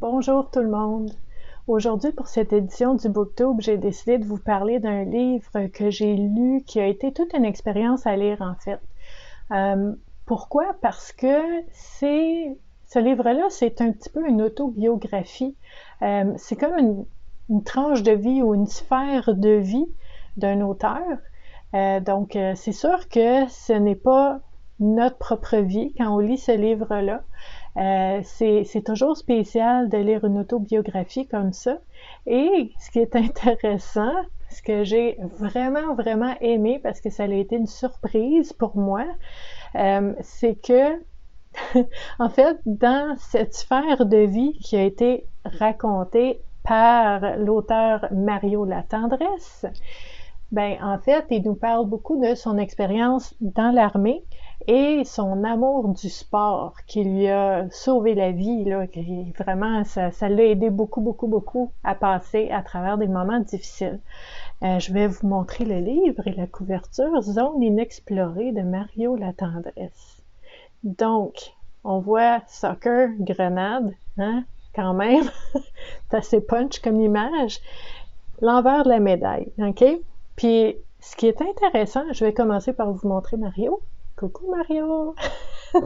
Bonjour tout le monde. Aujourd'hui, pour cette édition du BookTube, j'ai décidé de vous parler d'un livre que j'ai lu, qui a été toute une expérience à lire en fait. Pourquoi? Parce que ce livre-là, c'est un petit peu une autobiographie. C'est comme une tranche de vie ou une sphère de vie d'un auteur. Donc, c'est sûr que ce n'est pas notre propre vie quand on lit ce livre-là. C'est toujours spécial de lire une autobiographie comme ça. Et ce qui est intéressant, ce que j'ai vraiment aimé, parce que ça a été une surprise pour moi, c'est que, en fait, dans cette sphère de vie qui a été racontée par l'auteur Mario Latendresse, ben, en fait, il nous parle beaucoup de son expérience dans l'armée et son amour du sport qui lui a sauvé la vie, là, qui vraiment, ça l'a aidé beaucoup à passer à travers des moments difficiles. Je vais vous montrer le livre et la couverture Zone inexplorée de Mario Latendresse. Donc, on voit soccer, grenade, hein, quand même, c'est assez punch comme image. L'envers de la médaille, OK? Puis, ce qui est intéressant, je vais commencer par vous montrer Mario. Coucou Mario!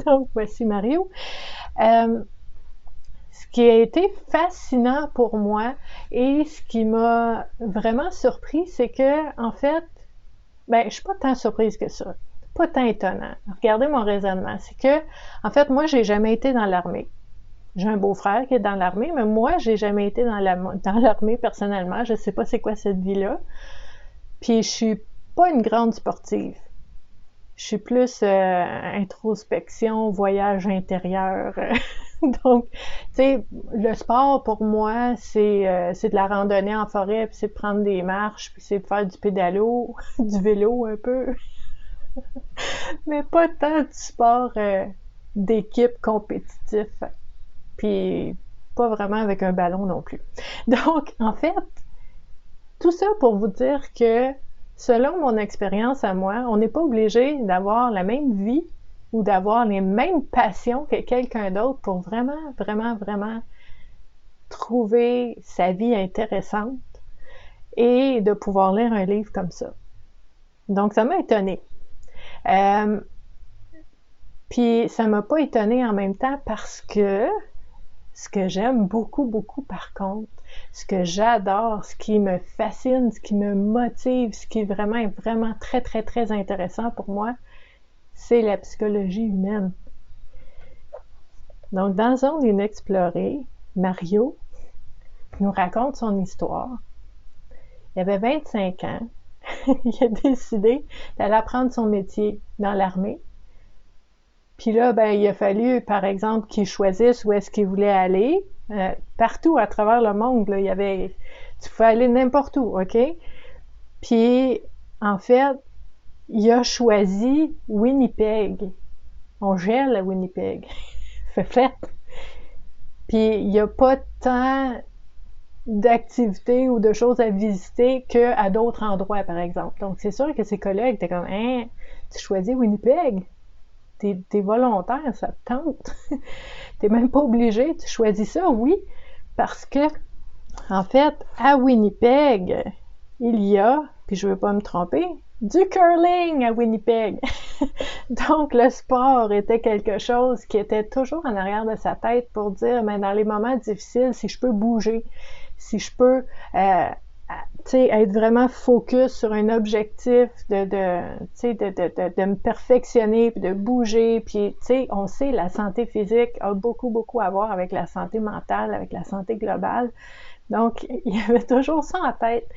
Donc, voici Mario. Ce qui a été fascinant pour moi et ce qui m'a vraiment surpris, c'est que, en fait, ben, je suis pas tant surprise que ça. Pas tant étonnant. Regardez mon raisonnement. C'est que, en fait, moi, j'ai jamais été dans l'armée. J'ai un beau-frère qui est dans l'armée, mais moi, j'ai jamais été dans l'armée personnellement. Je sais pas c'est quoi cette vie-là. Puis je suis pas une grande sportive. Je suis plus introspection, voyage intérieur. Donc, tu sais, le sport pour moi, c'est de la randonnée en forêt, puis c'est de prendre des marches, puis c'est de faire du pédalo, du vélo un peu. Mais pas tant du sport d'équipe compétitif. Puis pas vraiment avec un ballon non plus. Donc, en fait, tout ça pour vous dire que, selon mon expérience à moi, on n'est pas obligé d'avoir la même vie ou d'avoir les mêmes passions que quelqu'un d'autre pour vraiment trouver sa vie intéressante et de pouvoir lire un livre comme ça. Donc, ça m'a étonnée. Puis, ça m'a pas étonnée en même temps parce que ce que j'aime beaucoup par contre, ce que j'adore, ce qui me fascine, ce qui me motive, ce qui est vraiment très intéressant pour moi, c'est la psychologie humaine. Donc, dans Zone inexplorée, Mario nous raconte son histoire. Il avait 25 ans. Il a décidé d'aller apprendre son métier dans l'armée. Puis là, ben, il a fallu, par exemple, qu'il choisisse où est-ce qu'il voulait aller. Partout à travers le monde, là, tu pouvais aller n'importe où, OK? Puis, en fait, il a choisi Winnipeg. On gèle à Winnipeg. Fait fret. Puis, il n'y a pas tant d'activités ou de choses à visiter qu'à d'autres endroits, par exemple. Donc, c'est sûr que ses collègues étaient comme, hein, tu choisis Winnipeg? T'es volontaire, ça te tente. T'es même pas obligé, tu choisis ça, oui, parce que, en fait, à Winnipeg, il y a, puis je veux pas me tromper, du curling à Winnipeg. Donc, le sport était quelque chose qui était toujours en arrière de sa tête pour dire, mais dans les moments difficiles, si je peux bouger, si je peux être vraiment focus sur un objectif de me perfectionner, puis de bouger, puis on sait, la santé physique a beaucoup à voir avec la santé mentale, avec la santé globale. Donc, il y avait toujours ça en tête.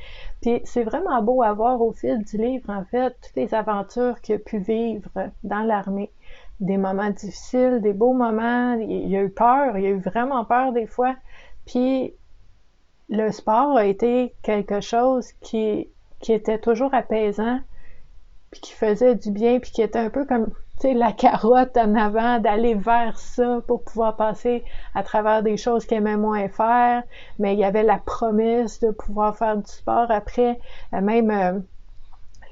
Puis c'est vraiment beau à voir au fil du livre, en fait, toutes les aventures qu'il a pu vivre dans l'armée. Des moments difficiles, des beaux moments, il a eu peur, il a eu vraiment peur des fois. Puis le sport a été quelque chose qui était toujours apaisant, puis qui faisait du bien, puis qui était un peu comme, la carotte en avant, d'aller vers ça pour pouvoir passer à travers des choses qu'il aimait moins faire, mais il y avait la promesse de pouvoir faire du sport après, même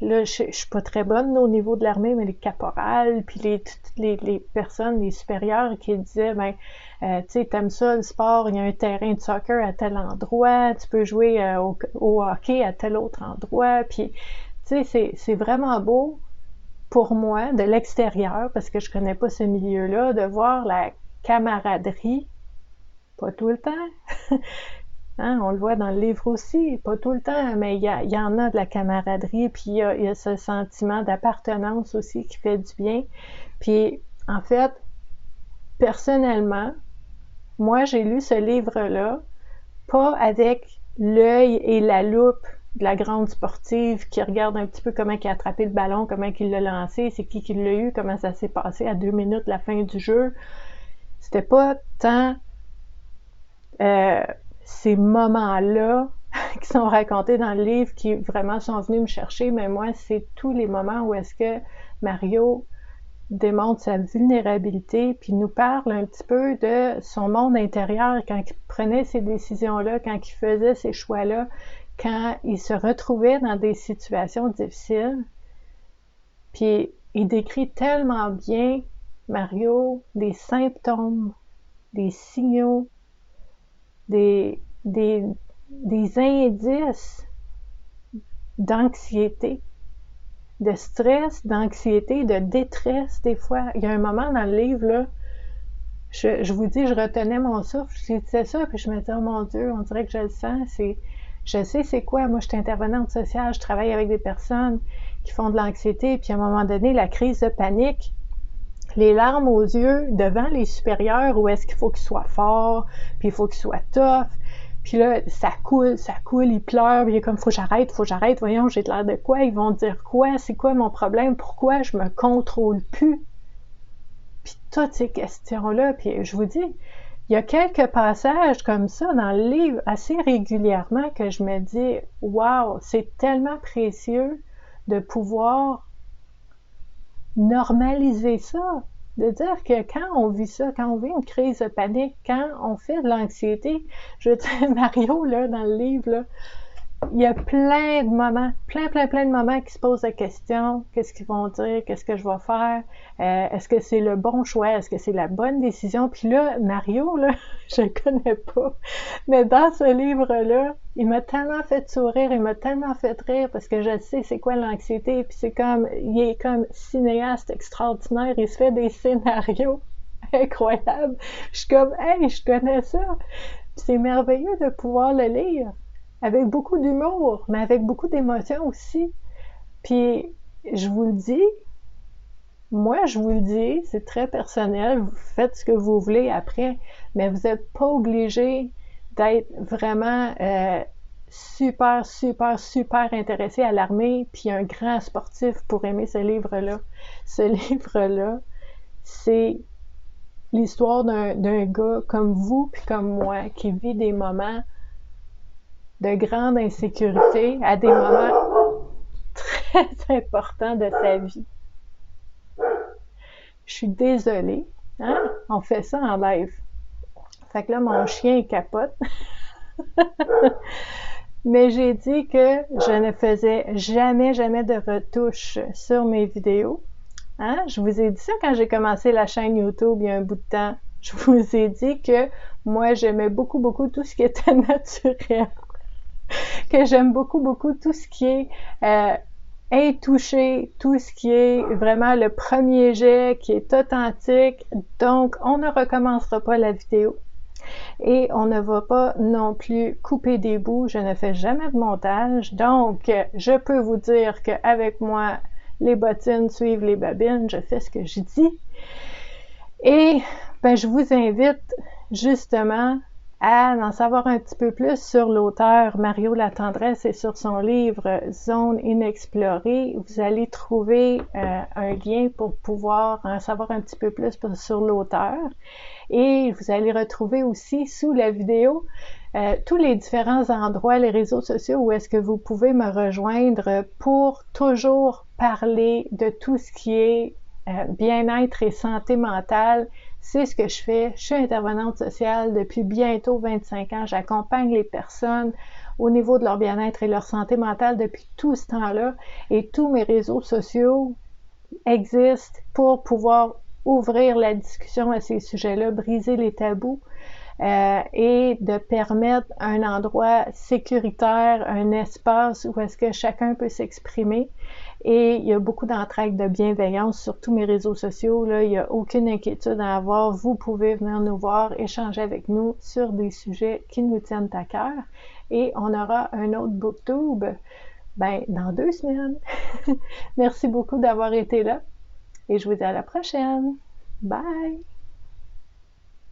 là, je suis pas très bonne au niveau de l'armée, mais les caporales, puis toutes les personnes, les supérieurs qui disaient, ben, tu sais, t'aimes ça, le sport, il y a un terrain de soccer à tel endroit, tu peux jouer au hockey à tel autre endroit, puis, tu sais, c'est vraiment beau pour moi, de l'extérieur, parce que je connais pas ce milieu-là, de voir la camaraderie, pas tout le temps, hein, on le voit dans le livre aussi, pas tout le temps, mais il y en a de la camaraderie, puis il y a ce sentiment d'appartenance aussi qui fait du bien. Puis, en fait, personnellement, moi, j'ai lu ce livre-là, pas avec l'œil et la loupe de la grande sportive qui regarde un petit peu comment il a attrapé le ballon, comment il l'a lancé, c'est qui l'a eu, comment ça s'est passé à 2 minutes de la fin du jeu. C'était pas tant ces moments-là qui sont racontés dans le livre qui vraiment sont venus me chercher, mais moi, c'est tous les moments où est-ce que Mario démontre sa vulnérabilité, puis nous parle un petit peu de son monde intérieur quand il prenait ces décisions-là, quand il faisait ces choix-là, quand il se retrouvait dans des situations difficiles. Puis il décrit tellement bien, Mario, des symptômes, des signaux, des indices d'anxiété, de stress, d'anxiété, de détresse des fois. Il y a un moment dans le livre, là, je vous dis, je retenais mon souffle, je disais ça, puis je me disais, oh mon Dieu, on dirait que je le sens, je sais c'est quoi, moi je suis intervenante sociale, je travaille avec des personnes qui font de l'anxiété, puis à un moment donné, la crise de panique, les larmes aux yeux devant les supérieurs, où est-ce qu'il faut qu'ils soient forts, puis il faut qu'ils soient tough, puis là, ça coule, il pleure, puis il est comme, faut que j'arrête, voyons, j'ai l'air de quoi, ils vont dire quoi, c'est quoi mon problème, pourquoi je me contrôle plus? Puis toutes ces questions-là, puis je vous dis, il y a quelques passages comme ça dans le livre assez régulièrement que je me dis, wow, c'est tellement précieux de pouvoir normaliser ça, de dire que quand on vit ça, quand on vit une crise de panique, quand on fait de l'anxiété, je veux dire, Mario, là, dans le livre, là, il y a plein de moments, plein de moments qui se posent la question, qu'est-ce qu'ils vont dire, qu'est-ce que je vais faire, est-ce que c'est le bon choix, est-ce que c'est la bonne décision, puis là, Mario, là, je le connais pas, mais dans ce livre-là, il m'a tellement fait sourire, il m'a tellement fait rire, parce que je sais c'est quoi l'anxiété, puis c'est comme, il est comme cinéaste extraordinaire, il se fait des scénarios incroyables, je suis comme, hey, je connais ça, puis c'est merveilleux de pouvoir le lire, avec beaucoup d'humour, mais avec beaucoup d'émotion aussi. Puis, je vous le dis, moi, je vous le dis, c'est très personnel, vous faites ce que vous voulez après, mais vous n'êtes pas obligé d'être vraiment super intéressé à l'armée, puis un grand sportif pour aimer ce livre-là. Ce livre-là, c'est l'histoire d'un gars comme vous puis comme moi qui vit des moments de grande insécurité à des moments très importants de sa vie. Je suis désolée, hein? On fait ça en live. Fait que là, mon chien, il capote. Mais j'ai dit que je ne faisais jamais de retouches sur mes vidéos. Hein? Je vous ai dit ça quand j'ai commencé la chaîne YouTube il y a un bout de temps. Je vous ai dit que moi, j'aimais beaucoup tout ce qui était naturel. Que j'aime beaucoup tout ce qui est intouché, tout ce qui est vraiment le premier jet, qui est authentique. Donc, on ne recommencera pas la vidéo. Et on ne va pas non plus couper des bouts. Je ne fais jamais de montage. Donc, je peux vous dire qu'avec moi, les bottines suivent les babines. Je fais ce que je dis. Et ben, je vous invite justement à en savoir un petit peu plus sur l'auteur Mario Latendresse et sur son livre Zone inexplorée. Vous allez trouver un lien pour pouvoir en savoir un petit peu plus sur l'auteur. Et vous allez retrouver aussi sous la vidéo tous les différents endroits, les réseaux sociaux où est-ce que vous pouvez me rejoindre pour toujours parler de tout ce qui est bien-être et santé mentale. C'est ce que je fais. Je suis intervenante sociale depuis bientôt 25 ans. J'accompagne les personnes au niveau de leur bien-être et leur santé mentale depuis tout ce temps-là. Et tous mes réseaux sociaux existent pour pouvoir ouvrir la discussion à ces sujets-là, briser les tabous. Et de permettre un endroit sécuritaire, un espace où est-ce que chacun peut s'exprimer. Et il y a beaucoup d'entraide, de bienveillance sur tous mes réseaux sociaux. Là, il n'y a aucune inquiétude à avoir. Vous pouvez venir nous voir, échanger avec nous sur des sujets qui nous tiennent à cœur. Et on aura un autre BookTube dans 2 semaines. Merci beaucoup d'avoir été là et je vous dis à la prochaine. Bye!